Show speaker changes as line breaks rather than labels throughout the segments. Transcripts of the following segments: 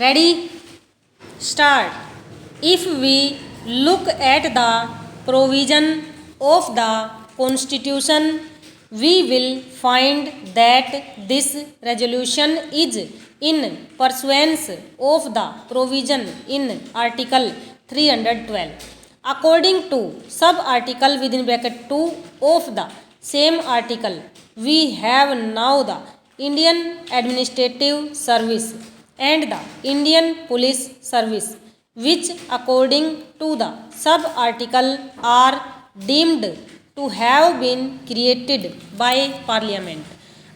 Ready? Start. If we look at the provision of the Constitution, we will find that this resolution is in pursuance of the provision in Article 312. According to sub-article within bracket 2 of the same article, we have now the Indian Administrative Service and the Indian Police Service, which according to the sub-article are deemed to have been created by Parliament.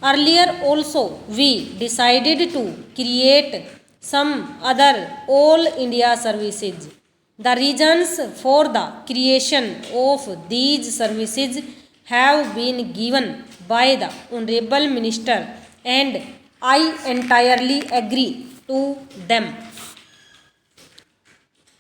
Earlier also we decided to create some other All India services. The reasons for the creation of these services have been given by the Honorable Minister and I entirely agree to them.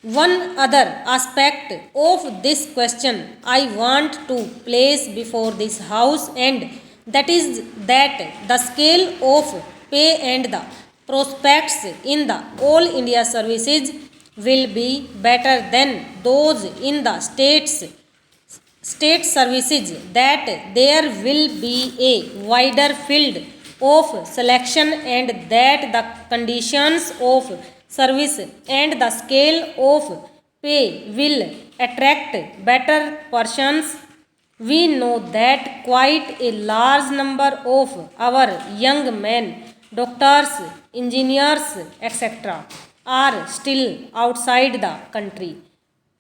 One other aspect of this question I want to place before this House, and that is that the scale of pay and the prospects in the All India services will be better than those in the state services, that there will be a wider field of selection, and that the conditions of service and the scale of pay will attract better persons. We know that quite a large number of our young men, doctors, engineers, etc., are still outside the country.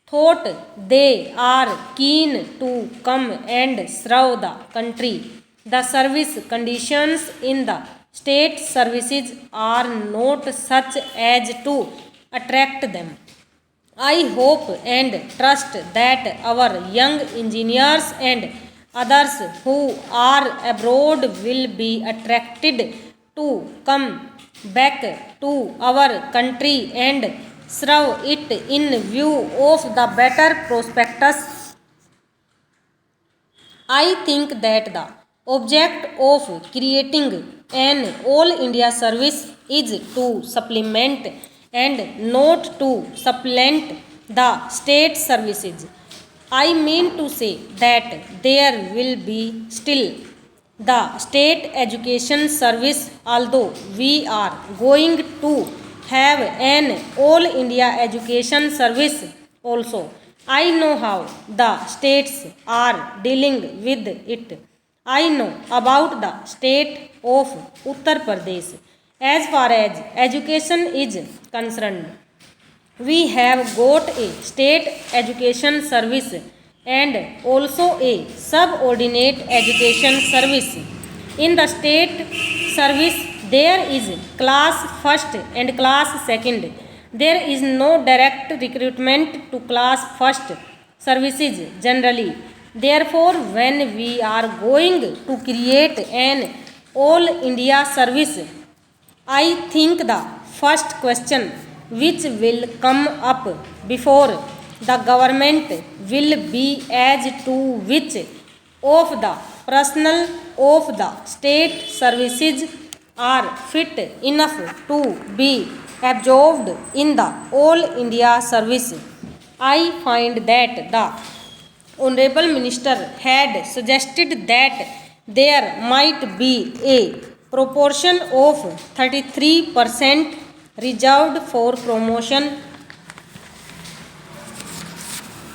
Thought they are keen to come and serve the country. The service conditions in the state services are not such as to attract them. I hope and trust that our young engineers and others who are abroad will be attracted to come back to our country and serve it in view of the better prospectus. I think that the object of creating an All India service is to supplement and not to supplant the state services. I mean to say that there will be still the state education service, although we are going to have an All India education service also. I know how the states are dealing with it. I know about the state of Uttar Pradesh. As far as education is concerned, we have got a state education service and also a subordinate education service. In the state service, there is class first and class second. There is no direct recruitment to class first services generally. Therefore, when we are going to create an All India service, I think the first question which will come up before the government will be as to which of the personnel of the state services are fit enough to be absorbed in the All India service. I find that the Honorable Minister had suggested that there might be a proportion of 33% reserved for promotion.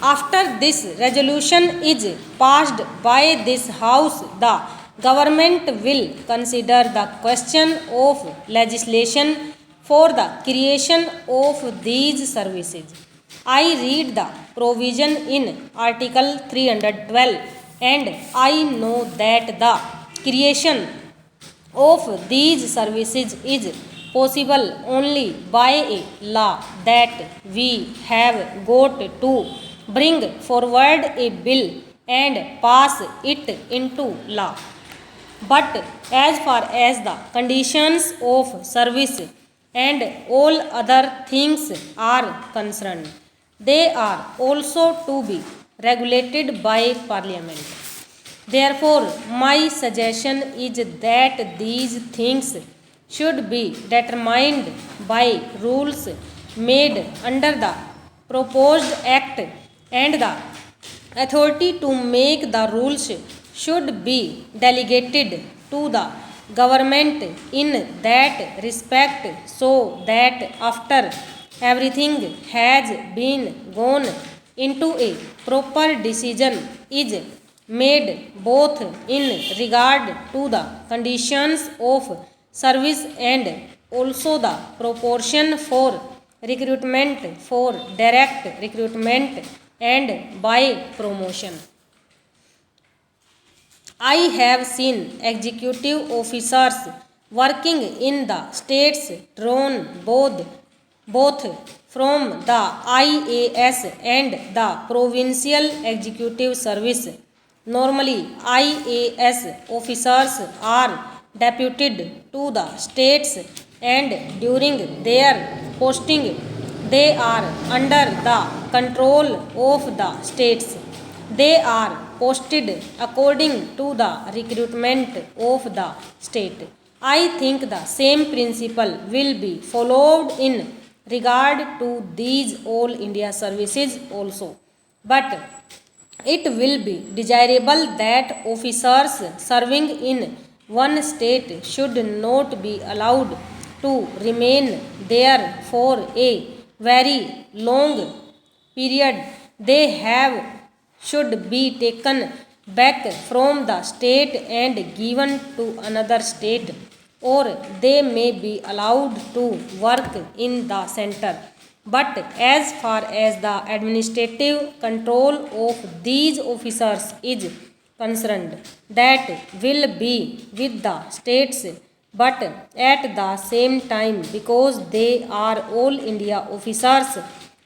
After this resolution is passed by this House, the government will consider the question of legislation for the creation of these services. I read the provision in Article 312 and I know that the creation of these services is possible only by a law, that we have got to bring forward a bill and pass it into law. But as far as the conditions of service and all other things are concerned, they are also to be regulated by Parliament. Therefore, my suggestion is that these things should be determined by rules made under the proposed act, and the authority to make the rules should be delegated to the government in that respect, so that after everything has been gone into a proper decision is made both in regard to the conditions of service and also the proportion for recruitment, for direct recruitment and by promotion. I have seen executive officers working in the states drawn both from the IAS and the provincial executive service. Normally, IAS officers are deputed to the states, and during their posting they are under the control of the states. They are posted according to the recruitment of the state. I think the same principle will be followed in regard to these All India services also. But it will be desirable that officers serving in one state should not be allowed to remain there for a very long period. They should be taken back from the state and given to another state, or they may be allowed to work in the center. But as far as the administrative control of these officers is concerned, that will be with the states, but at the same time, because they are all India officers,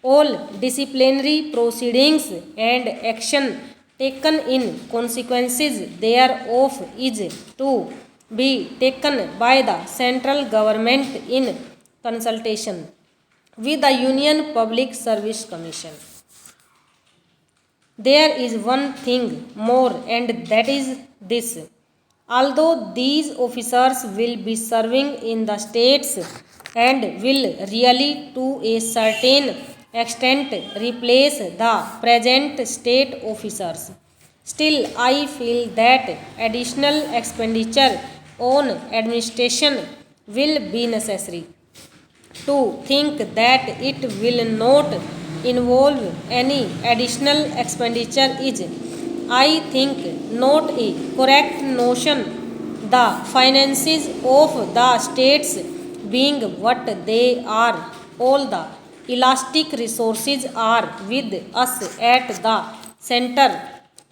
all disciplinary proceedings and action taken in consequences thereof is to be taken by the central government in consultation with the Union Public Service Commission. There is one thing more, and that is this. Although these officers will be serving in the states and will really to a certain extent replace the present state officers, still I feel that additional expenditure on administration will be necessary. To think that it will not involve any additional expenditure is, I think, not a correct notion. The finances of the states being what they are, all the elastic resources are with us at the center.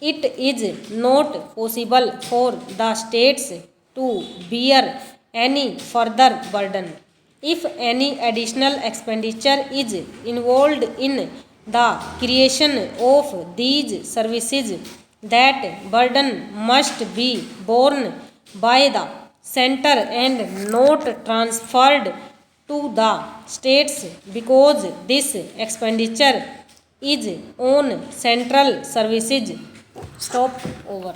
It is not possible for the states to bear any further burden. If any additional expenditure is involved in the creation of these services, that burden must be borne by the center and not transferred to the states, because this expenditure is on central services. Stop. Over.